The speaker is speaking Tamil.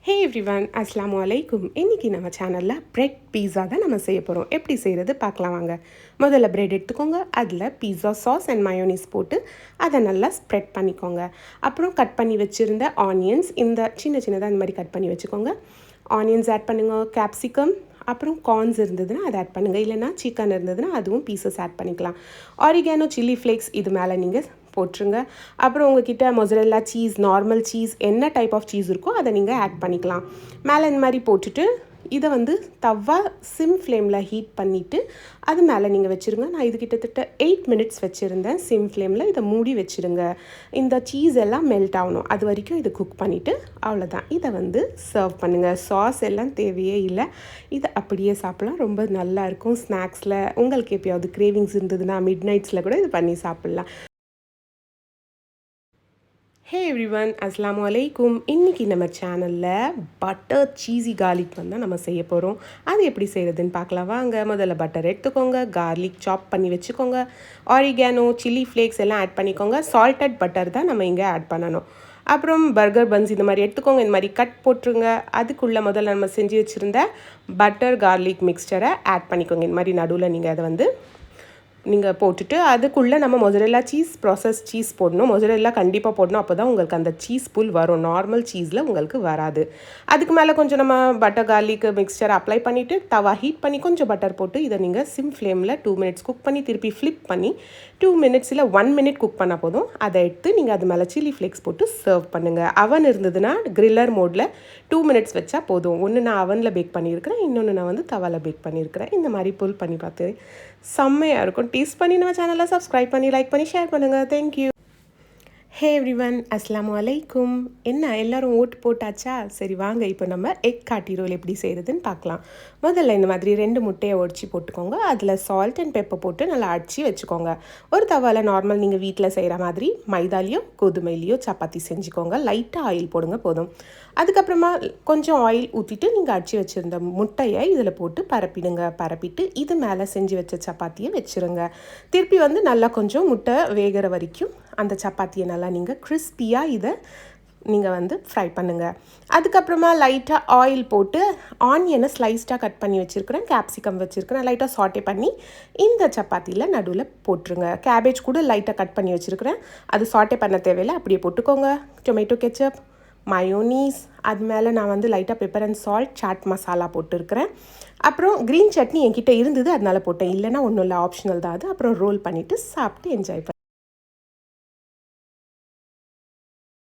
ஹே எவ்ரிவன், அஸ்ஸலாமு அலைக்கும். இன்றைக்கி நம்ம சேனலில் பிரெட் பீஸா தான் நம்ம செய்ய போகிறோம். எப்படி செய்கிறது பார்க்கலாம் வாங்க. முதல்ல பிரெட் எடுத்துக்கோங்க. அதில் பீஸா சாஸ் அண்ட் மயோனிஸ் போட்டு அதை நல்லா ஸ்ப்ரெட் பண்ணிக்கோங்க. அப்புறம் கட் பண்ணி வச்சுருந்த ஆனியன்ஸ் இந்த சின்னதாக இந்த மாதிரி கட் பண்ணி வச்சுக்கோங்க. ஆனியன்ஸ் ஆட் பண்ணுங்க, கேப்சிகம், அப்புறம் கார்ன்ஸ் இருந்ததுன்னா அதை ஆட் பண்ணுங்கள். இல்லைனா சிக்கன் இருந்ததுன்னா அதுவும் பீசஸ் ஆட் பண்ணிக்கலாம். ஆரிகானோ, சில்லி ஃப்ளேக்ஸ் இது மேலே நீங்கள் போட்டுருங்க. அப்புறம் உங்ககிட்ட மொசரெல்லா சீஸ், நார்மல் சீஸ், என்ன டைப் ஆஃப் சீஸ் இருக்கோ அதை நீங்கள் ஆட் பண்ணிக்கலாம். மேலே இந்த மாதிரி போட்டுட்டு இதை தவா சிம் ஃப்ளேமில் ஹீட் பண்ணிவிட்டு அது மேலே நீங்கள் வச்சுருங்க. நான் இது கிட்டத்தட்ட 8 மினிட்ஸ் வச்சுருந்தேன் சிம் ஃப்ளேமில். இதை மூடி வச்சுருங்க. இந்த சீஸ் எல்லாம் மெல்ட் ஆகணும். அது வரைக்கும் இதை குக் பண்ணிவிட்டு அவ்வளோதான். இதை சர்வ் பண்ணுங்கள். சாஸ் எல்லாம் தேவையே இல்லை. இதை அப்படியே சாப்பிட்லாம். ரொம்ப நல்லாயிருக்கும். ஸ்நாக்ஸில் உங்களுக்கு எப்போயாவது கிரேவிங்ஸ் இருந்ததுன்னா மிட் நைட்ஸில் கூட இது பண்ணி சாப்பிட்லாம். ஹே எவ்ரிவன், அஸ்ஸலாமு அலைக்கும். இன்றைக்கி நம்ம சேனலில் பட்டர் சீஸி கார்லிக் நம்ம செய்ய போகிறோம். அது எப்படி செய்கிறதுன்னு பார்க்கலாம் வாங்க. முதல்ல பட்டர் எடுத்துக்கோங்க, கார்லிக் சாப் பண்ணி வச்சுக்கோங்க, ஆரிகானோ, சில்லி ஃப்ளேக்ஸ் எல்லாம் ஆட் பண்ணிக்கோங்க. சால்டட் பட்டர் தான் நம்ம இங்கே ஆட் பண்ணணும். அப்புறம் பர்கர் பன்ஸ் இந்த மாதிரி எடுத்துக்கோங்க. இந்த மாதிரி கட் போட்டுருங்க. அதுக்குள்ளே முதல்ல நம்ம செஞ்சு வச்சுருந்த பட்டர் கார்லிக் மிக்ஸ்சரை ஆட் பண்ணிக்கோங்க. இந்த மாதிரி நடுவில் நீங்கள் அதை நீங்கள் போட்டுட்டு அதுக்குள்ளே நம்ம மொசரெல்லா சீஸ், ப்ராசஸ் சீஸ் போடணும். மொசரெல்லா கண்டிப்பாக போடணும். அப்போ தான் உங்களுக்கு அந்த சீஸ் புல் வரும். நார்மல் சீஸில் உங்களுக்கு வராது. அதுக்கு மேலே கொஞ்சம் நம்ம பட்டர் கார்லிக் மிக்ஸ்சர் அப்ளை பண்ணிவிட்டு தவா ஹீட் பண்ணி கொஞ்சம் பட்டர் போட்டு இதை நீங்கள் சிம் ஃப்ளேமில் 2 மினிட்ஸ் குக் பண்ணி திருப்பி ஃப்ளிப் பண்ணி 2 மினிட்ஸ் இல்லை 1 மினிட் குக் பண்ணால் போதும். அதை எடுத்து நீங்கள் அது மேலே சில்லி ஃப்ளேக்ஸ் போட்டு சர்வ் பண்ணுங்கள். அவன் இருந்ததுன்னா கிரில்லர் மோடில் 2 மினிட்ஸ் வச்சா போதும். ஒன்று நான் அவனில் பேக் பண்ணியிருக்கிறேன், இன்னொன்று நான் தவாவில் பேக் பண்ணியிருக்கிறேன். இந்த மாதிரி புல் பண்ணி பார்த்து செம்மையாக இருக்கும். டேஸ்ட் பண்ணி நம்ம சேனலை சப்ஸ்கிரைப் பண்ணி லைக் பண்ணி ஷேர் பண்ணுங்கள். தேங்க்யூ. ஹே எவ்ரிவன், அஸ்ஸலாமு அலைக்கும். என்ன எல்லோரும் ஓட்டு போட்டாச்சா? சரி வாங்க, இப்போ நம்ம எக் காட்டி ரோல் எப்படி செய்கிறதுன்னு பார்க்கலாம். முதல்ல இந்த மாதிரி 2 முட்டையை உடச்சி போட்டுக்கோங்க. அதில் சால்ட் அண்ட் பெப்பர் போட்டு நல்லா அடித்து வச்சுக்கோங்க. ஒரு தவாவில் நார்மல் நீங்கள் வீட்டில் செய்கிற மாதிரி மைதாலேயோ கோதுமையிலையோ சப்பாத்தி செஞ்சுக்கோங்க. லைட்டாக ஆயில் போடுங்க போதும். அதுக்கப்புறமா கொஞ்சம் ஆயில் ஊற்றிட்டு நீங்கள் அடித்து வச்சுருந்த முட்டையை இதில் போட்டு பரப்பிடுங்க. பரப்பிட்டு இது மேலே செஞ்சு வச்ச சப்பாத்தியை வச்சுருங்க. திருப்பி நல்லா கொஞ்சம் முட்டை வேகிற வரைக்கும் அந்த சப்பாத்தியை நல்லா நீங்கள் கிறிஸ்பியாக இதை நீங்கள் ஃப்ரை பண்ணுங்கள். அதுக்கப்புறமா லைட்டாக ஆயில் போட்டு ஆனியனை ஸ்லைஸ்டாக கட் பண்ணி வச்சுருக்கிறேன், கேப்சிகம் வச்சுருக்கிறேன், லைட்டாக சாட்டே பண்ணி இந்த சப்பாத்தியில் நடுவில் போட்டுருங்க. கேபேஜ் கூட லைட்டாக கட் பண்ணி வச்சுருக்கிறேன், அது சாட்டே பண்ண தேவையில்லை, அப்படியே போட்டுக்கோங்க. டொமேட்டோ கெச்சப், மயோனீஸ், அது மேலே நான் லைட்டாக pepper and salt, chaat masala போட்டுருக்கிறேன். அப்புறம் க்ரீன் சட்னி என்கிட்ட இருந்தது அதனால் போட்டேன், இல்லைனா ஒன்றும் இல்லை, ஆப்ஷனல் தான் அது. அப்புறம் ரோல் பண்ணிவிட்டு சாப்பிட்டு என்ஜாய்